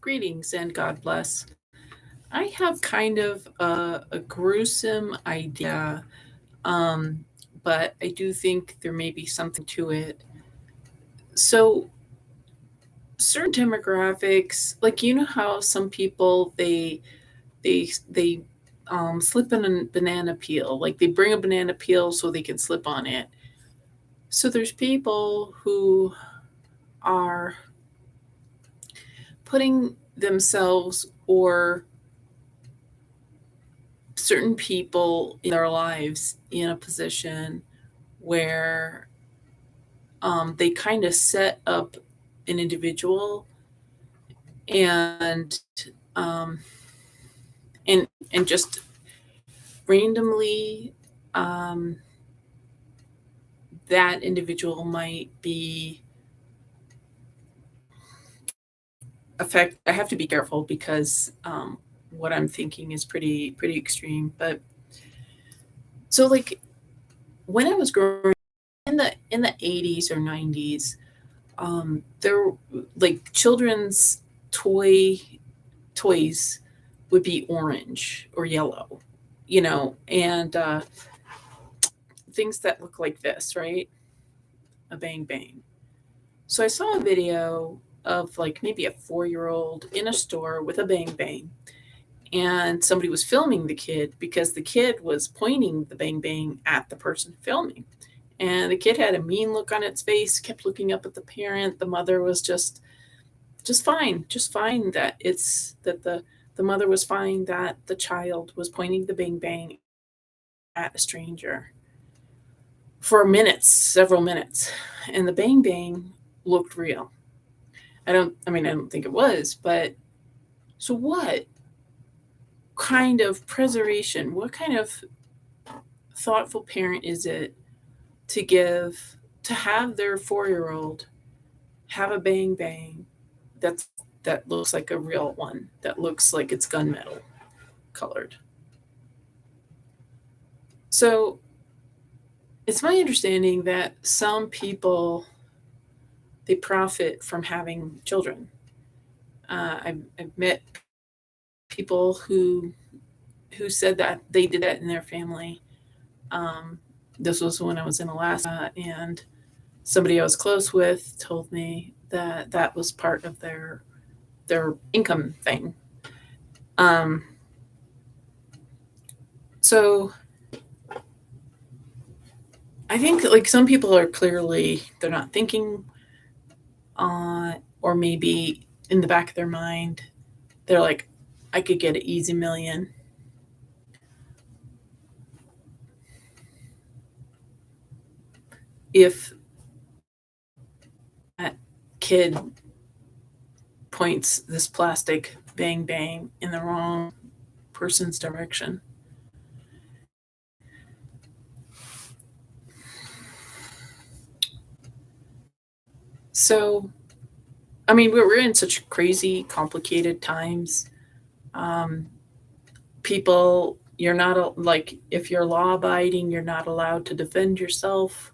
Greetings and God bless. I have kind of a gruesome idea, um, but I do think there may be something to it. So, certain demographics, like you know how some people they slip in a banana peel, like they bring a banana peel so they can slip on it. So there's people who are putting themselves or certain people in their lives in a position where they kind of set up an individual and um, and just randomly um, that individual might be affect. I have to be careful because what I'm thinking is pretty extreme. But so like when I was growing in the 80s or 90s, there like children's toys would be orange or yellow, and things that look like this, right? A bang bang. So I saw a video of like maybe a 4-year old in a store with a bang bang, and somebody was filming the kid because the kid was pointing the bang bang at the person filming. And the kid had a mean look on its face, kept looking up at the parent. The mother was just fine that the mother was fine that the child was pointing the bang bang at a stranger for minutes, several minutes, and the bang bang looked real. I don't think it was, but so what kind of preservation, what kind of thoughtful parent is it to have their 4-year-old have a bang bang that's that looks like a real one, that looks like it's gunmetal colored. So it's my understanding that some people they profit from having children. I've met people who said that they did that in their family. Um, this was when I was in Alaska, and somebody I was close with told me that that was part of their income thing. Um, so I think like some people are clearly they're not thinking or maybe in the back of their mind they're like, I could get an easy million if that kid points this plastic bang bang in the wrong person's direction. So, I mean, we're in such crazy, complicated times. Um, People, you're not like if you're law abiding, you're not allowed to defend yourself,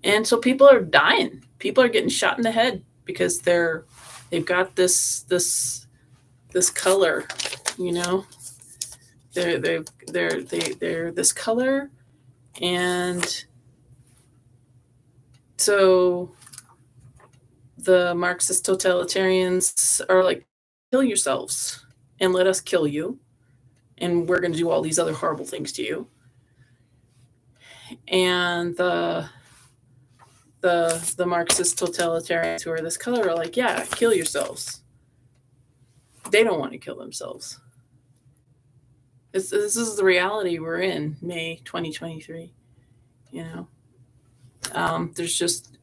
and so people are dying. People are getting shot in the head because they've got this color, you know. They're this color, and so the Marxist totalitarians are like, kill yourselves and let us kill you, and we're going to do all these other horrible things to you. And the Marxist totalitarians who are this color are like, yeah, kill yourselves. They don't want to kill themselves. This is the reality we're in, May 2023. You know, there's just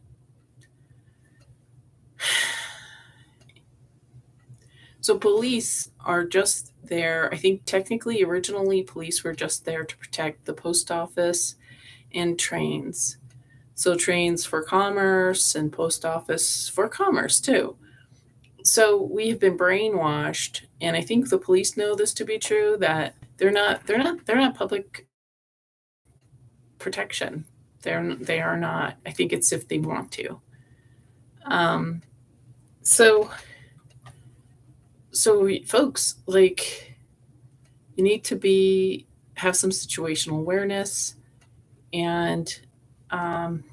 so police are just there. I think technically, originally, police were just there to protect the post office and trains. So trains for commerce and post office for commerce too. So we have been brainwashed, and I think the police know this to be true, that they're not public protection. They are not. I think it's if they want to. Um, so So folks, like, you need to be have some situational awareness, and um,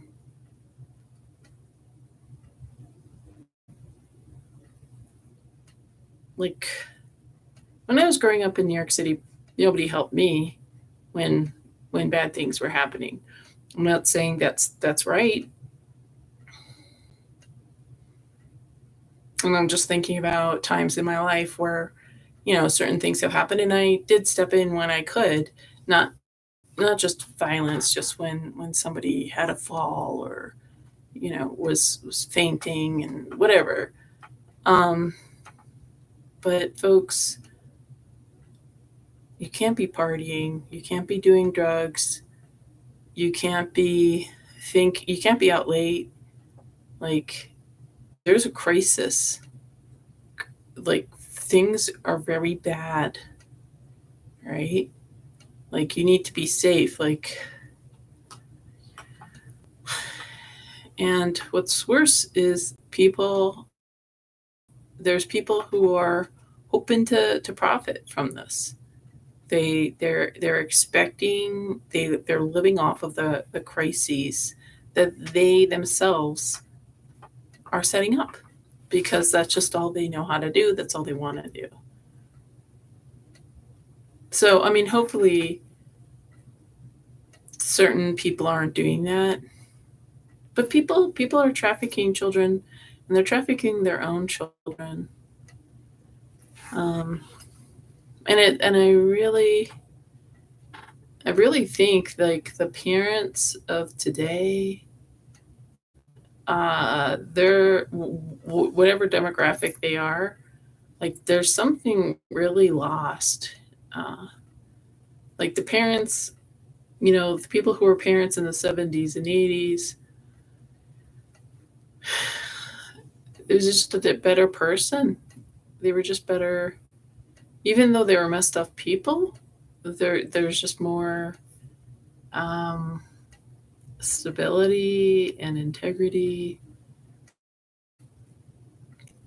like, when I was growing up in New York City, nobody helped me when bad things were happening. I'm not saying that's right. And I'm just thinking about times in my life where, certain things have happened and I did step in when I could. Not just violence, just when somebody had a fall, or, was fainting and whatever. Um, but folks, you can't be partying, you can't be doing drugs, you can't be you can't be out late. Like, there's a crisis. Like, things are very bad, right? Like, you need to be safe. Like, and what's worse is there's people who are hoping to profit from this. They're expecting, they're living off of the crises that they themselves are setting up, because that's just all they know how to do. That's all they want to do. So, I mean, hopefully certain people aren't doing that, but people are trafficking children, and they're trafficking their own children. Um, and I really think, like, the parents of today, they're whatever demographic they are, like, there's something really lost. Uh, like, the parents, the people who were parents in the 70s and 80s, it was just a bit better person. They were just better, even though they were messed up people. There's just more um, stability and integrity,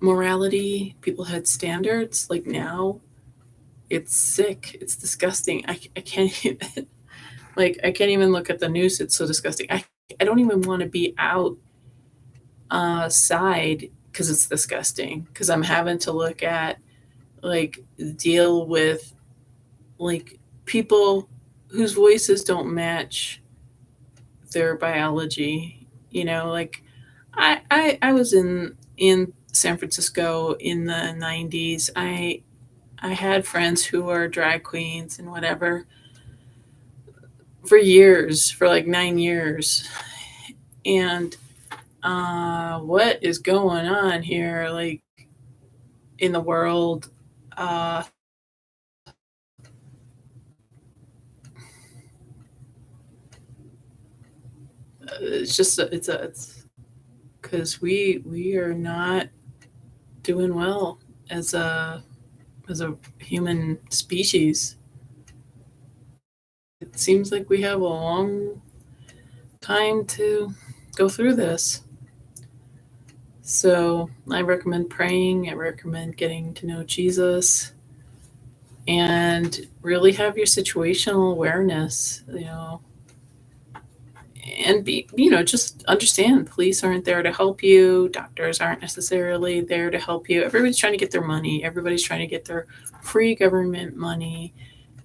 morality. People had standards. Like, now, it's sick. It's disgusting. I can't even, like, I can't even look at the news. It's so disgusting. I don't even want to be outside because it's disgusting. Because I'm having to look at, like, deal with, like, people whose voices don't match their biology. Like, I was in San Francisco in the 90s. I had friends who were drag queens and whatever for years, for like 9 years. And what is going on here, like, in the world? Uh, it's because we are not doing well as a human species. It seems like we have a long time to go through this. So I recommend praying. I recommend getting to know Jesus, and really have your situational awareness, and just understand police aren't there to help you. Doctors aren't necessarily there to help you. Everybody's trying to get their money. Everybody's trying to get their free government money,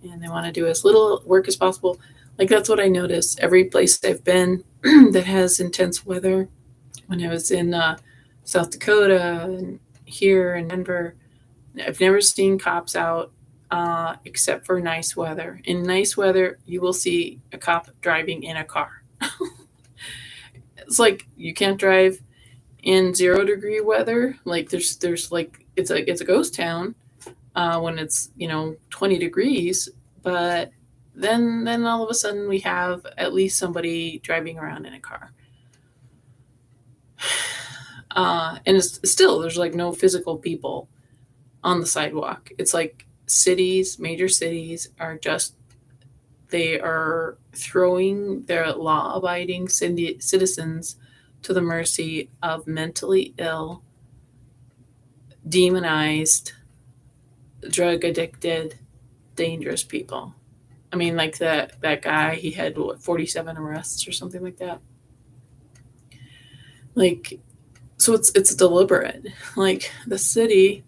and they want to do as little work as possible. Like, that's what I noticed. Every place I've been that has intense weather, when I was in South Dakota and here in Denver, I've never seen cops out except for nice weather. In nice weather, you will see a cop driving in a car. It's like, you can't drive in 0-degree weather. Like, there's like, it's a ghost town when it's 20 degrees, but then all of a sudden we have at least somebody driving around in a car. And it's still, there's like no physical people on the sidewalk. It's like major cities they are throwing their law-abiding citizens to the mercy of mentally ill, demonized drug addicted, dangerous people. I mean, like that guy, he had what, 47 arrests or something like that. Like, so it's deliberate. Like the city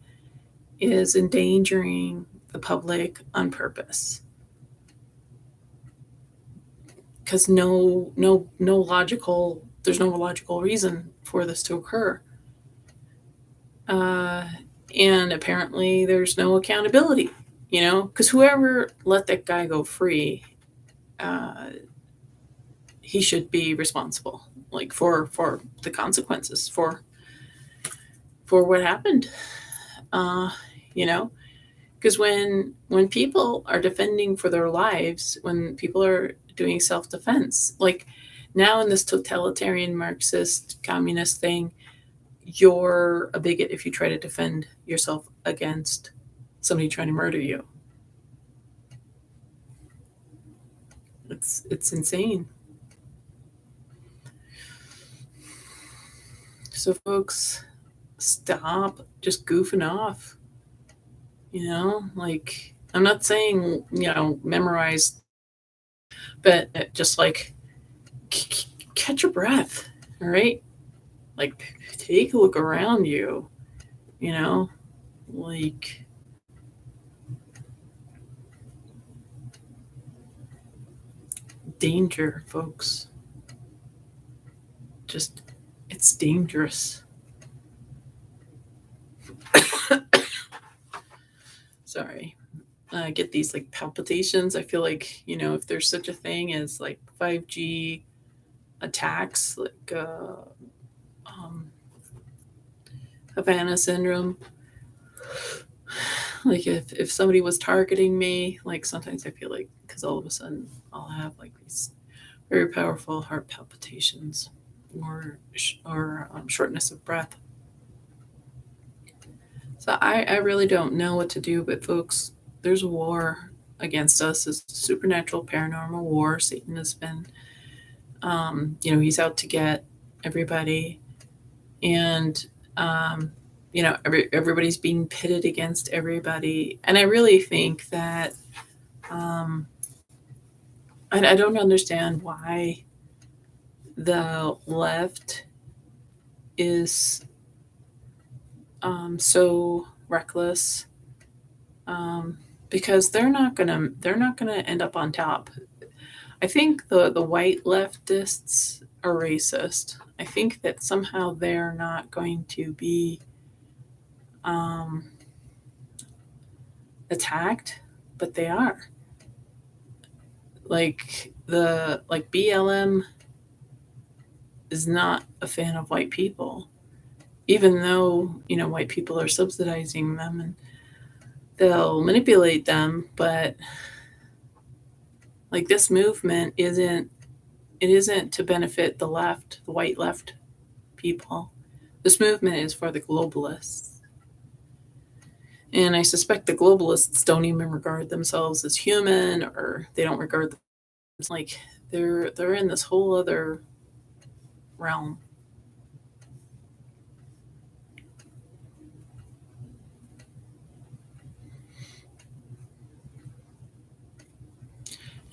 is endangering the public on purpose because no logical there's no logical reason for this to occur. Uh, and apparently there's no accountability, because whoever let that guy go free, uh, he should be responsible, like for the consequences for what happened. Uh, you know, because when people are defending for their lives, when people are doing self defense, like now in this totalitarian Marxist communist thing, you're a bigot if you try to defend yourself against somebody trying to murder you. It's insane. So folks, stop just goofing off. Like I'm not saying memorize, but just like catch your breath. All right, like take a look around you. Like danger, folks. Just it's dangerous. Sorry. I get these like palpitations. I feel like, if there's such a thing as like 5G attacks, like Havana syndrome, like if somebody was targeting me, like sometimes I feel like, because all of a sudden I'll have like these very powerful heart palpitations or shortness of breath. So I really don't know what to do, but folks, there's a war against us. It's supernatural, paranormal war. Satan has been, he's out to get everybody, and everybody's being pitted against everybody. And I really think that I don't understand why the left is so reckless, because they're not gonna end up on top. I think the white leftists are racist. I think that somehow they're not going to be um, attacked, but they are. Like BLM is not a fan of white people, even though white people are subsidizing them and they'll manipulate them. But like this movement isn't to benefit the left, the white left people. This movement is for the globalists. And I suspect the globalists don't even regard themselves as human, or they don't regard them like they're in this whole other realm.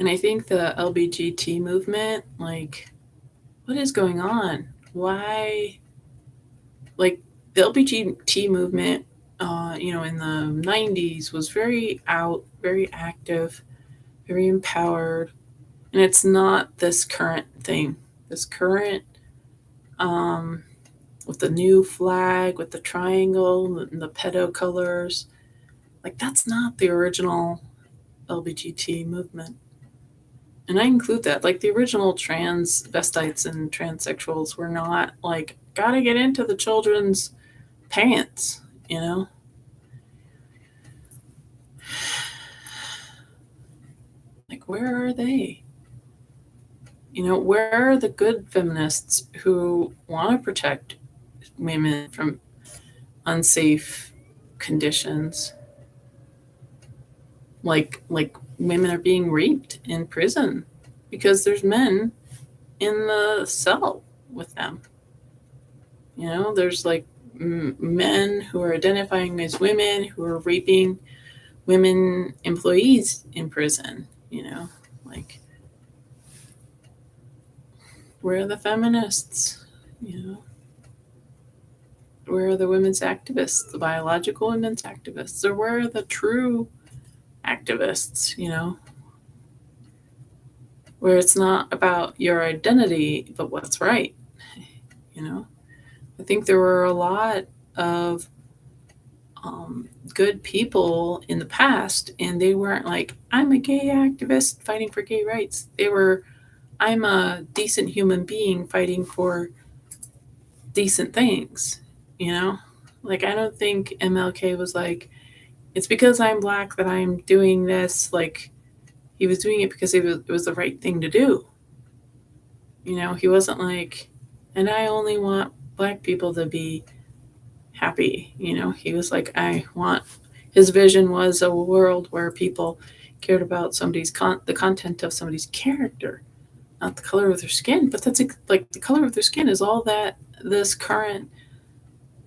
And I think the LGBT movement, like, what is going on? Why? Like, the LGBT movement, in the 90s was very out, very active, very empowered. And it's not this current thing. This current, with the new flag, with the triangle and the pedo colors, like, that's not the original LGBT movement. And I include that. Like the original transvestites and transsexuals were not like, gotta get into the children's pants, Like, where are they? Where are the good feminists who want to protect women from unsafe conditions? Like women are being raped in prison because there's men in the cell with them. There's like men who are identifying as women who are raping women employees in prison, like, where are the feminists? You know, where are the women's activists, the biological women's activists, or where are the true activists? Where it's not about your identity, but what's right. You know, I think there were a lot of good people in the past, and they weren't like, I'm a gay activist fighting for gay rights. They were, I'm a decent human being fighting for decent things, you know? Like, I don't think MLK was like, it's because I'm black that I'm doing this. Like, he was doing it because it was the right thing to do. He wasn't like, and I only want black people to be happy. He was like, his vision was a world where people cared about the content of somebody's character, not the color of their skin. But that's like, the color of their skin is all that this current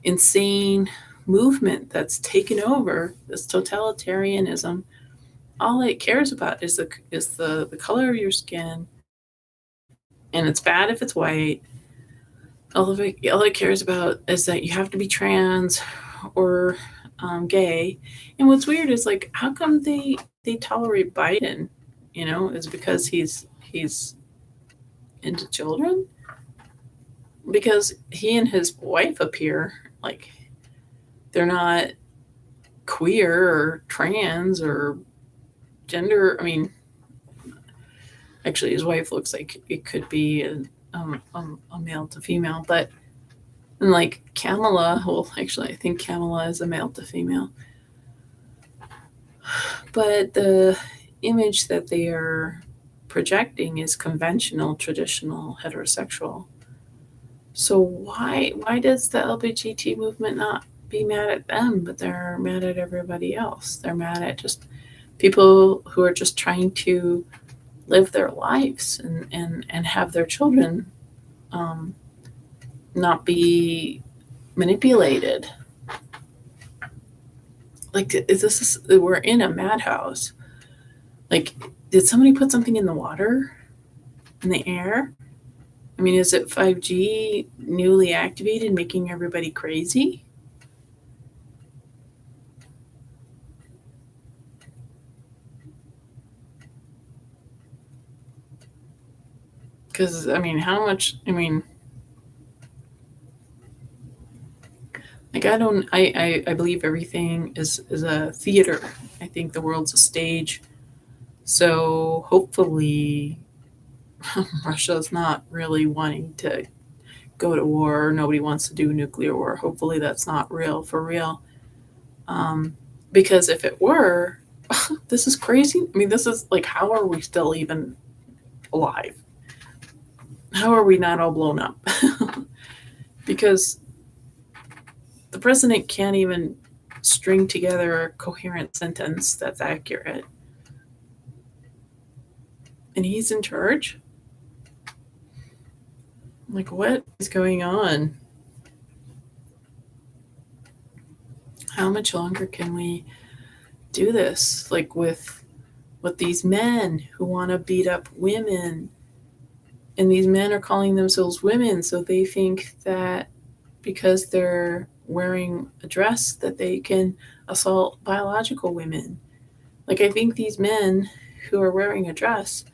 insane movement that's taken over, this totalitarianism, all it cares about is the color of your skin, and it's bad if it's white. All it cares about is that you have to be trans or gay. And what's weird is, like, how come they tolerate Biden? Is because he's into children? Because he and his wife appear like they're not queer or trans or gender. I mean, actually, his wife looks like it could be a male to female, but and like Kamala, well, actually, I think Kamala is a male to female. But the image that they are projecting is conventional, traditional, heterosexual. So why does the LGBT movement not be mad at them, but they're mad at everybody else? They're mad at just people who are just trying to live their lives and have their children not be manipulated. Like, we're in a madhouse. Like, did somebody put something in the water, in the air? I mean, is it 5G newly activated, making everybody crazy? Because, I mean, how much, I mean, like, I believe everything is a theater. I think the world's a stage. So hopefully Russia's not really wanting to go to war. Nobody wants to do nuclear war. Hopefully that's not real, for real. Because if it were, this is crazy. I mean, this is like, how are we still even alive? How are we not all blown up? Because the president can't even string together a coherent sentence that's accurate. And he's in charge? Like, what is going on? How much longer can we do this? Like, with these men who want to beat up women, and these men are calling themselves women, so they think that because they're wearing a dress that they can assault biological women. Like, I think these men who are wearing a dress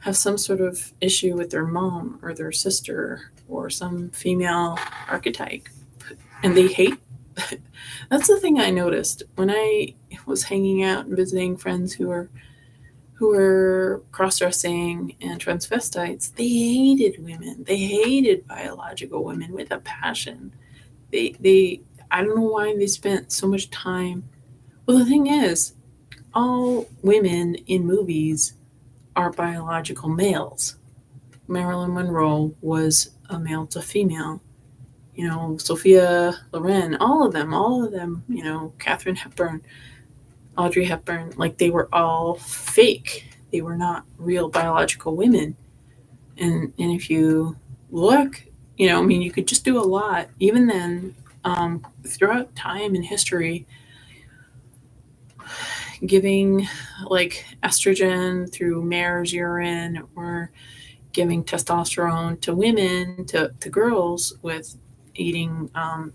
have some sort of issue with their mom or their sister or some female archetype, and they hate. That's the thing I noticed when I was hanging out and visiting friends who were cross-dressing and transvestites. They hated women. They hated biological women with a passion. They I don't know why they spent so much time. Well, the thing is, all women in movies are biological males. Marilyn Monroe was a male to female. Sophia Loren, all of them, Katharine Hepburn, Audrey Hepburn, like, they were all fake. They were not real biological women. And if you look, I mean, you could just do a lot. Even then, throughout time and history, giving like estrogen through mare's urine, or giving testosterone to women, to girls with eating uh,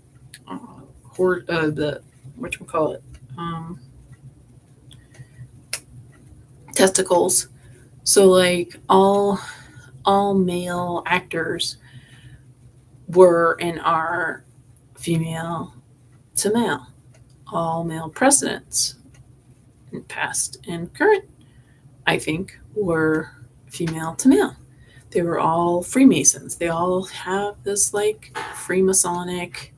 the what you call it, um, testicles. So like all male actors were and are female to male. All male presidents, past and current, I think, were female to male. They were all Freemasons. They all have this like Freemasonic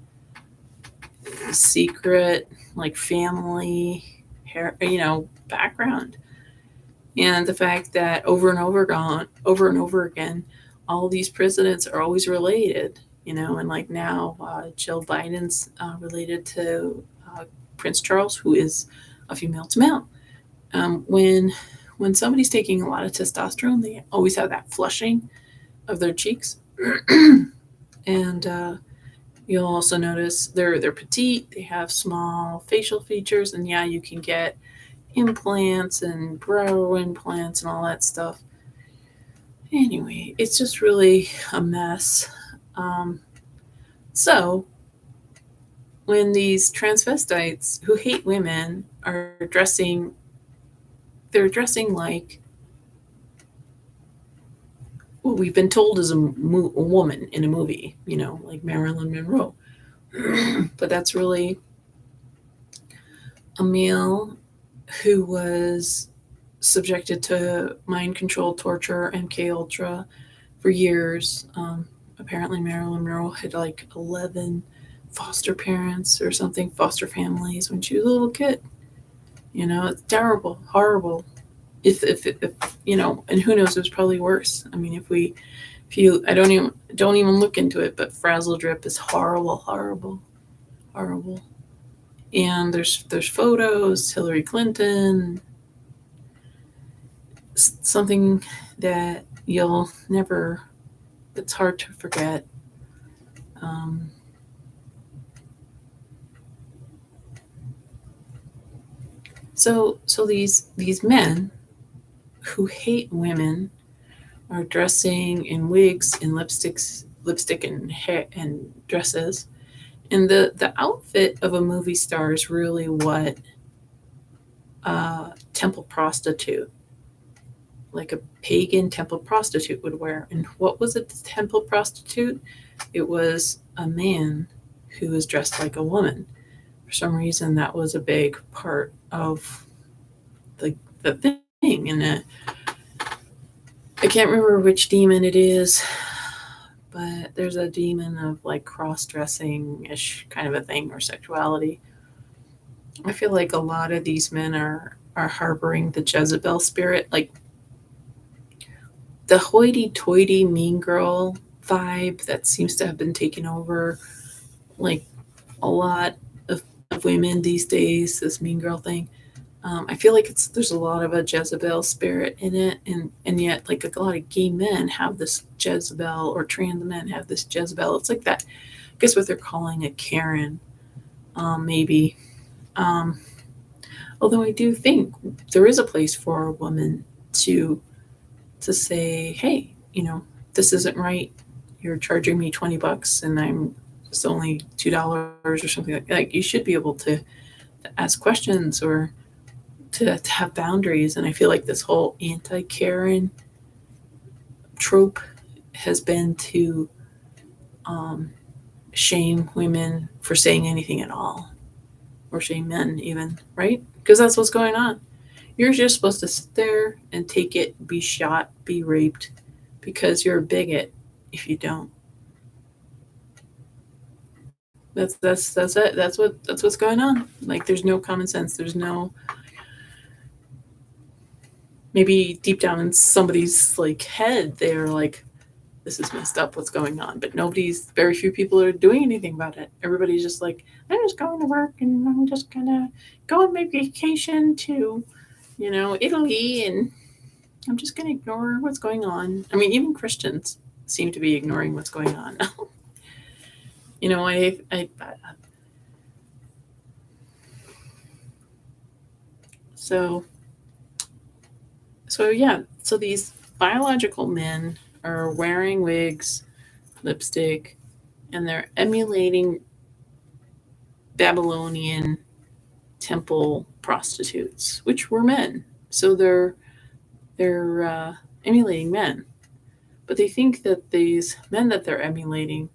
secret, like family, background. And the fact that over and over again, all these presidents are always related, and like now Jill Biden's related to Prince Charles, who is a female to male. When somebody's taking a lot of testosterone, they always have that flushing of their cheeks, and you'll also notice they're petite. They have small facial features, and yeah, you can get implants and brow implants and all that stuff. Anyway, it's just really a mess. Um, so when these transvestites who hate women are dressing, they're dressing like what we've been told is a woman in a movie, like Marilyn Monroe. But that's really a male who was subjected to mind control, torture, MK Ultra for years. Apparently, Marilyn Monroe had like 11 foster parents or something, foster families when she was a little kid. It's terrible, horrible. If and who knows, it was probably worse. I mean, if you, I don't even look into it, but frazzle drip is horrible, horrible, horrible. And there's photos, Hillary Clinton, something that you'll never, it's hard to forget. So these men who hate women are dressing in wigs and lipstick and hair and dresses. And the outfit of a movie star is really what a temple prostitute, like a pagan temple prostitute, would wear. And what was a temple prostitute? It was a man who was dressed like a woman. For some reason, that was a big part of the thing. And I can't remember which demon it is, but there's a demon of like cross-dressing-ish kind of a thing, or sexuality. I feel like a lot of these men are harboring the Jezebel spirit, like the hoity-toity mean girl vibe that seems to have been taken over like a lot of women these days, this mean girl thing. I feel like there's a lot of a Jezebel spirit in it, and yet like a lot of gay men have this Jezebel, or trans men have this Jezebel. It's like that, I guess what they're calling a Karen, maybe. Although I do think there is a place for a woman to say, hey, this isn't right. You're charging me $20 and I'm it's only $2 or something like that. Like, you should be able to ask questions, or to have boundaries. And I feel like this whole anti-Karen trope has been to shame women for saying anything at all, or shame men even, right? Because that's what's going on. You're just supposed to sit there and take it, be shot, be raped, because you're a bigot if you don't. That's it. That's what's going on. Like, there's no common sense. There's no, maybe deep down in somebody's like head, they're like, this is messed up, what's going on? But very few people are doing anything about it. Everybody's just like, I'm just going to work, and I'm just gonna go on my vacation to, Italy, and I'm just gonna ignore what's going on. I mean, even Christians seem to be ignoring what's going on. So so yeah, so these biological men are wearing wigs, lipstick, and they're emulating Babylonian temple prostitutes, which were men. So they're emulating men, but they think that these men that they're emulating,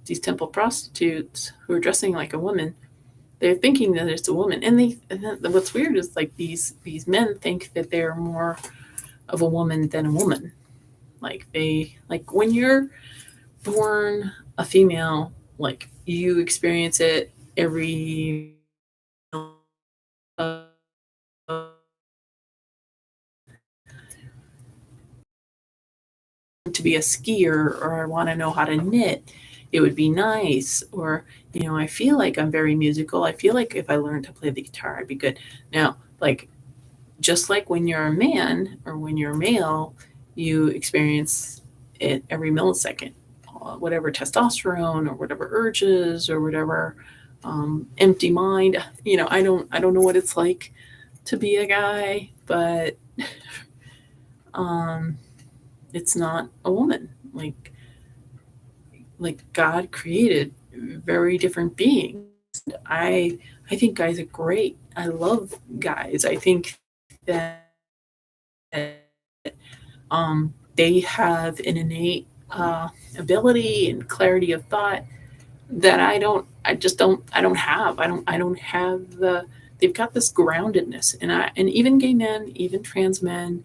these temple prostitutes who are dressing like a woman, they're thinking that it's a woman. And what's weird is like these men think that they're more of a woman than a woman. Like when you're born a female, like you experience it every uh, to be a skier, or I want to know how to knit, it would be nice. Or, I feel like I'm very musical. I feel like if I learned to play the guitar, I'd be good. Now, like, just like when you're a man or when you're a male, you experience it every millisecond, whatever testosterone or whatever urges or whatever empty mind. I don't know what it's like to be a guy, but um, it's not a woman. Like God created very different beings. I think guys are great. I love guys. I think that they have an innate ability and clarity of thought that I don't have. I don't have the. They've got this groundedness, and even gay men, even trans men.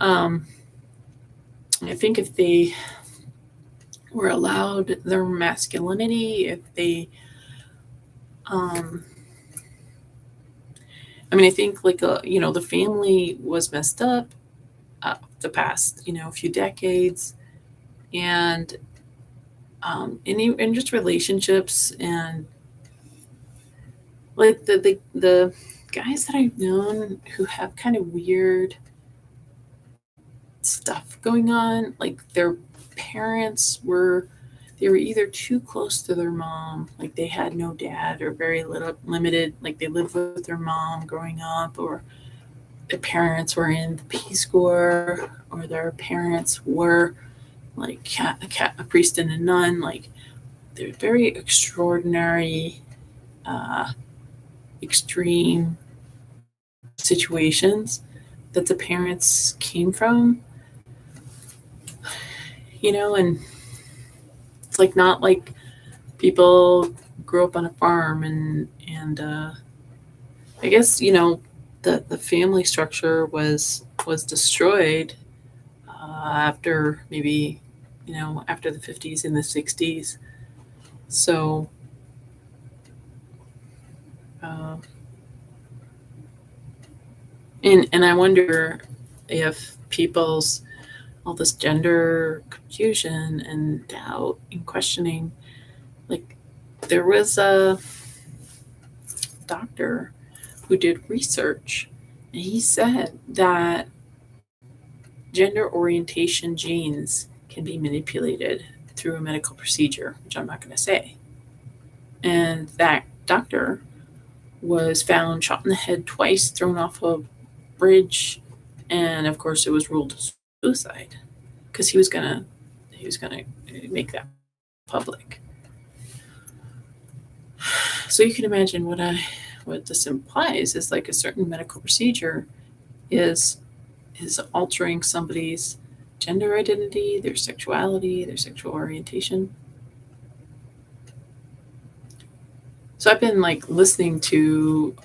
Um, I think if they were allowed their masculinity, if they, um, I mean, I think like the family was messed up the past few decades, and and just relationships, and like the guys that I've known who have kind of weird stuff going on, like their parents were they were either too close to their mom, like they had no dad or very little limited, like they lived with their mom growing up, or their parents were in the Peace Corps, or their parents were like a priest and a nun. Like they're very extraordinary, uh, extreme situations that the parents came from, and it's like not like people grew up on a farm, and I guess the family structure was destroyed after maybe after the 50s and the 60s. So uh, and I wonder if people's all this gender confusion and doubt and questioning, like there was a doctor who did research, and he said that gender orientation genes can be manipulated through a medical procedure, which I'm not going to say. And that doctor was found shot in the head twice, thrown off a bridge, and of course it was ruled suicide because he was gonna make that public. So you can imagine what this implies is like a certain medical procedure is is altering somebody's gender identity, their sexuality, their sexual orientation. So I've been like listening to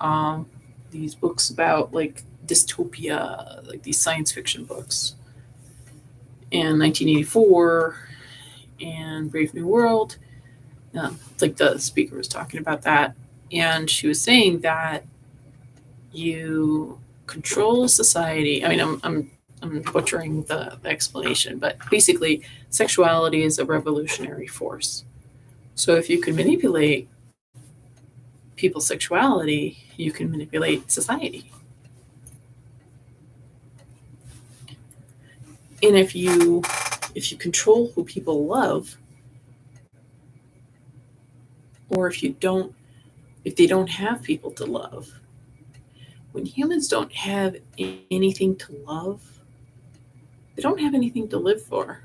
these books about like dystopia, like these science fiction books, and 1984 and Brave New World. Like the speaker was talking about that, and she was saying that you control society. I mean, I'm butchering the explanation, but basically, sexuality is a revolutionary force. So if you can manipulate people's sexuality, you can manipulate society. And if you control who people love, or if they don't have people to love, when humans don't have anything to love, they don't have anything to live for.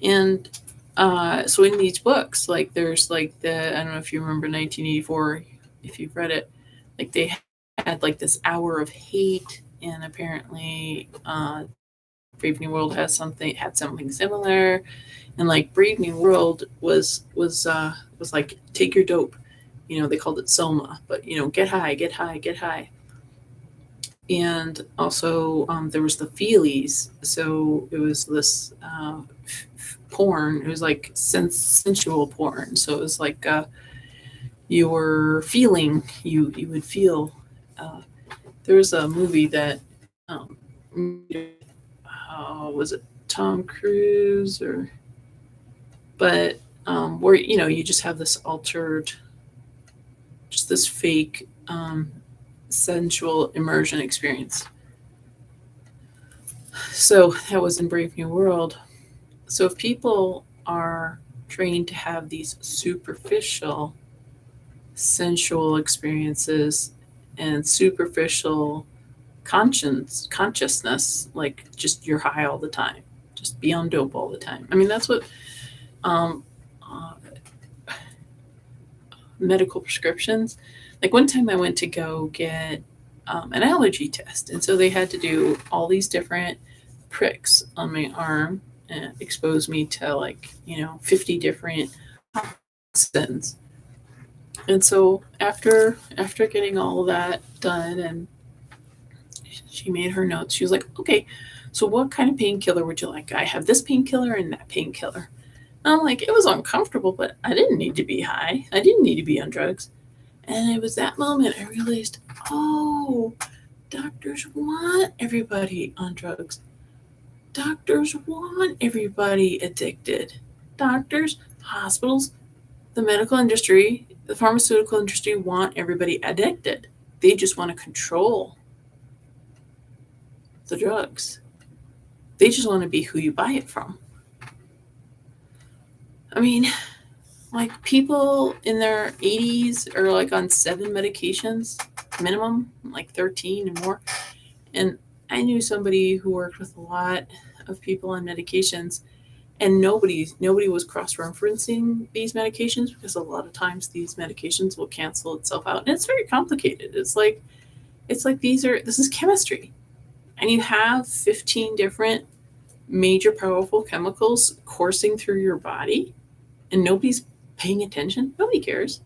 And so in these books, like there's like I don't know if you remember 1984, if you've read it, like they had like this hour of hate, and apparently Brave New World had something similar, and like Brave New World was like take your dope, they called it Soma, but get high, get high, get high. And also there was the feelies, so it was this porn. It was like sensual porn, so it was like you were feeling, you would feel. There was a movie that um, was it Tom Cruise, or but where you just have this altered, just this fake sensual immersion experience. So that was in Brave New World. So if people are trained to have these superficial sensual experiences and superficial consciousness, like just you're high all the time, just be on dope all the time. I mean, that's what um, uh, medical prescriptions. Like one time I went to go get an allergy test, and so they had to do all these different pricks on my arm and expose me to 50 different toxins. And so after getting all that done, and she made her notes, she was like, okay, so what kind of painkiller would you like? I have this painkiller and that painkiller. And I'm like, it was uncomfortable, but I didn't need to be high. I didn't need to be on drugs. And it was that moment I realized, oh, doctors want everybody on drugs. Doctors want everybody addicted. Doctors, hospitals, the medical industry, the pharmaceutical industry want everybody addicted. They just want to control the drugs. They just want to be who you buy it from. I mean, like people in their 80s are like on 7 medications minimum, like 13 and more. And I knew somebody who worked with a lot of people on medications, and nobody was cross-referencing these medications, because a lot of times these medications will cancel itself out, and it's very complicated. It's like this is chemistry, and you have 15 different major powerful chemicals coursing through your body, and nobody's paying attention. Nobody cares.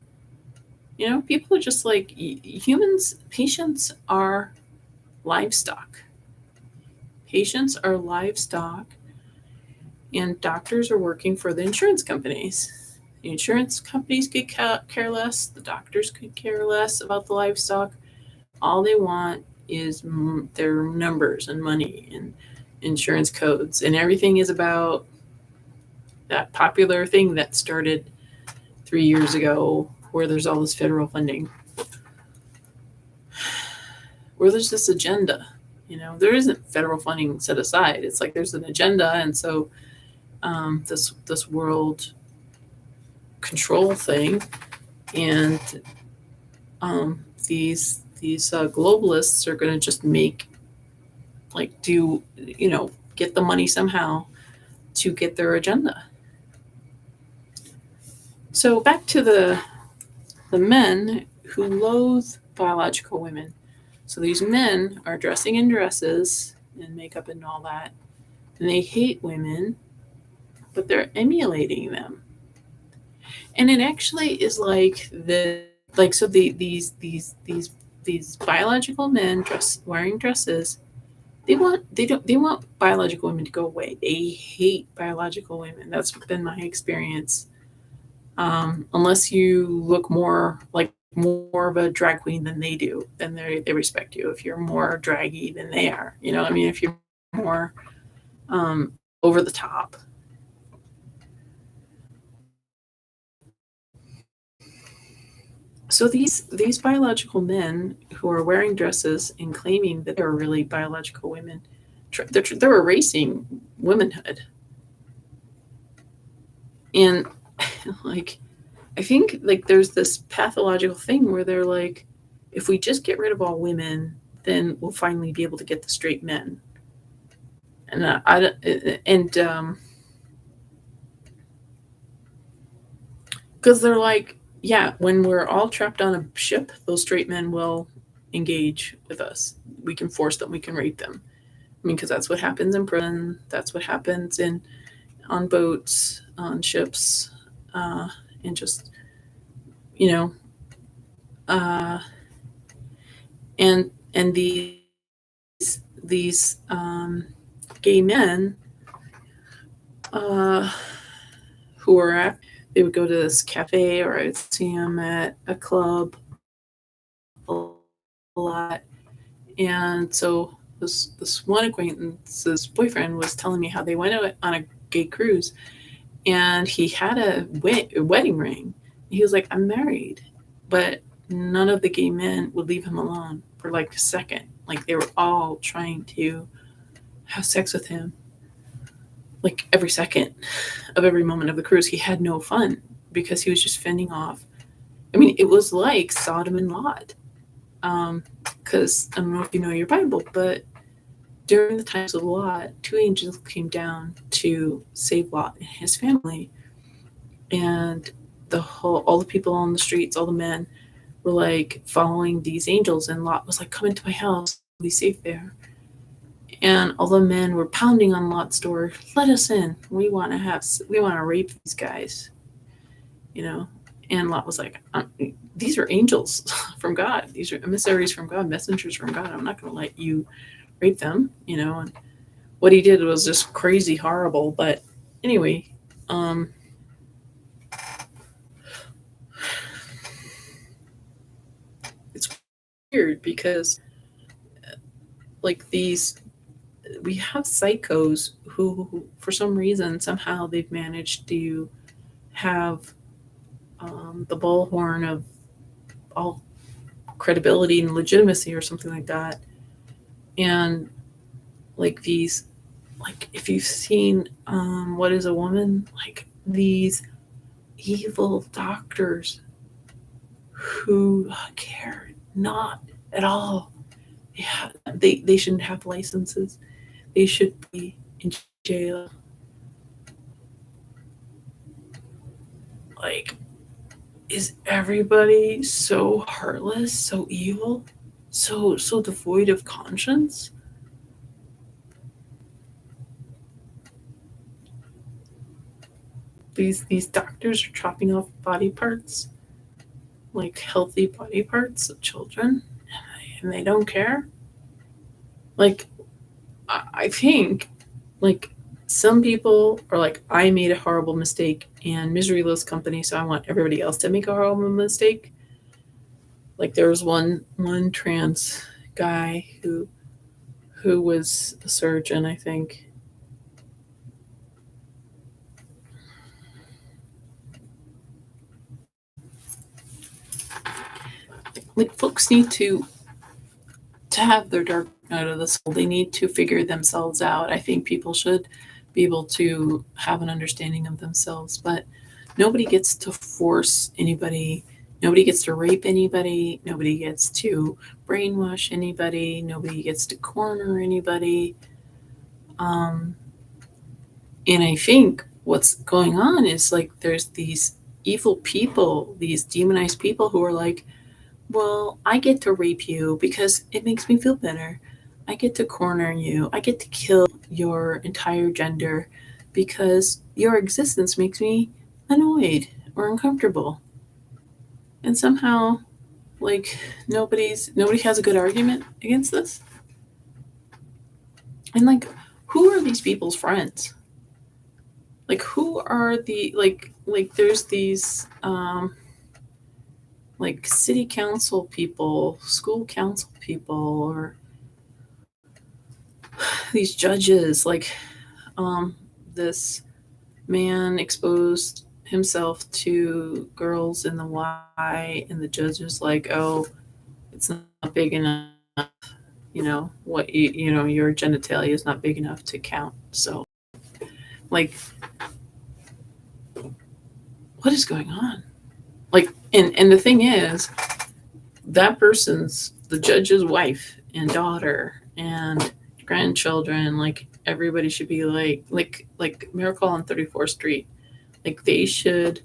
People are just like humans. Patients are livestock. Patients are livestock, and doctors are working for the insurance companies. The insurance companies could care less. The doctors could care less about the livestock. All they want is their numbers and money and insurance codes, and everything is about that popular thing that started 3 years ago, where there's all this federal funding, where there's this agenda. There isn't federal funding set aside. It's like there's an agenda, and so this world control thing, and these globalists are going to just get the money somehow to get their agenda. So back to the men who loathe biological women. So these men are dressing in dresses and makeup and all that, and they hate women, but they're emulating them. And it actually is like these biological men wearing dresses. They want biological women to go away. They hate biological women. That's been my experience. Unless you look more of a drag queen than they do, then they respect you. If you're more draggy than they are, if you're more over the top. So these biological men who are wearing dresses and claiming that they're really biological women, they're erasing womanhood. And like I think like there's this pathological thing where they're like, if we just get rid of all women, then we'll finally be able to get the straight men. And because they're like, yeah, when we're all trapped on a ship, those straight men will engage with us. We can force them. We can rape them. I mean, because that's what happens in prison. That's what happens in on boats, on ships, and just you know, uh, and these gay men uh, who were at, they would go to this cafe, or I would see them at a club a lot. And so this one acquaintance's boyfriend was telling me how they went out on a gay cruise, and he had a wedding ring. He was like, "I'm married," but none of the gay men would leave him alone for like a second. Like they were all trying to have sex with him, like every second of every moment of the cruise. He had no fun because he was just fending off. I mean, it was like Sodom and Lot. Because I don't know if you know your Bible, but during the times of Lot, two angels came down to save Lot and his family, and all the people on the streets, all the men, were like following these angels, and Lot was like, "Come into my house, I'll be safe there." And all the men were pounding on Lot's door, "Let us in. We want to rape these guys," you know. And Lot was like, "These are angels from God. These are emissaries from God, messengers from God. I'm not going to let you rape them," you know. And what he did was just crazy horrible. But anyway, um, it's weird because like these, we have psychos who for some reason somehow they've managed to have the bullhorn of all credibility and legitimacy or something like that. And like these, like if you've seen What Is a Woman, like these evil doctors who care not at all. Yeah, they shouldn't have licenses. They should be in jail. Like, is everybody so heartless, so evil, so devoid of conscience? These doctors are chopping off body parts, like healthy body parts of children, and they don't care. Like, I think, like, some people are like, I made a horrible mistake, and misery loves company, so I want everybody else to make a horrible mistake. Like there was one trans guy who was a surgeon, I think. Like folks need to have their dark night of the soul. They need to figure themselves out. I think people should be able to have an understanding of themselves, but nobody gets to force anybody. Nobody gets to rape anybody. Nobody gets to brainwash anybody. Nobody gets to corner anybody. Um, and I think what's going on is like there's these evil people, these demonized people who are like, well, I get to rape you because it makes me feel better. I get to corner you. I get to kill your entire gender because your existence makes me annoyed or uncomfortable. And somehow, like nobody has a good argument against this. And like, who are these people's friends? Like, who are the like? There's these like city council people, school council people, or these judges. Like this man exposed himself to girls in the Y, and the judge was like, "Oh, it's not big enough. You know what? You know your genitalia is not big enough to count." So, like, what is going on? Like, and the thing is, that person's the judge's wife and daughter and grandchildren. Like, everybody should be like Miracle on 34th Street. Like, they should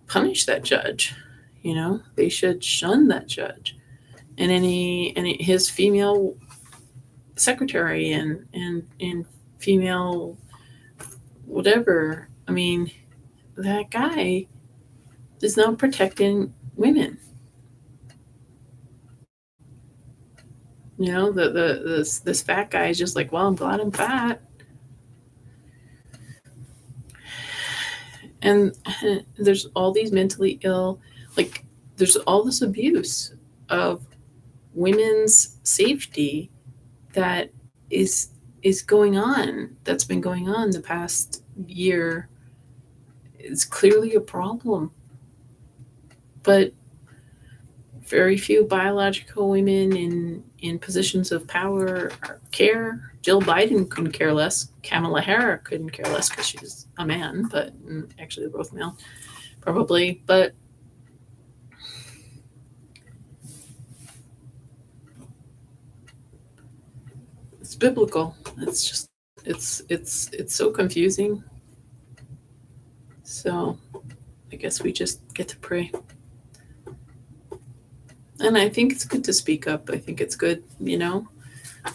punish that judge. They should shun that judge and any his female secretary and female whatever. I mean, that guy is not protecting women. This fat guy is just like, well, I'm glad I'm fat. And there's all these mentally ill, like, there's all this abuse of women's safety that is going on, that's been going on the past year. It's clearly a problem, but very few biological women in positions of power care. Jill Biden couldn't care less. Kamala Harris couldn't care less because she's a man, but actually they're both male, probably. But it's biblical. It's just it's so confusing. So I guess we just get to pray. And I think it's good to speak up. I think it's good,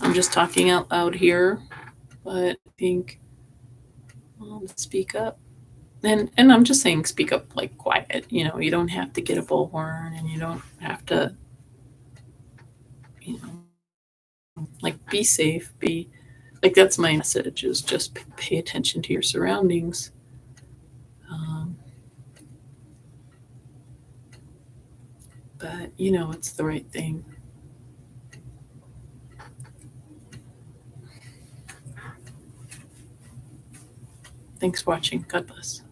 I'm just talking out loud here, but I think speak up. And I'm just saying speak up like quiet. You don't have to get a bullhorn, and you don't have to, like, be safe, be like, that's my message, is just pay attention to your surroundings. But it's the right thing. Thanks for watching. God bless.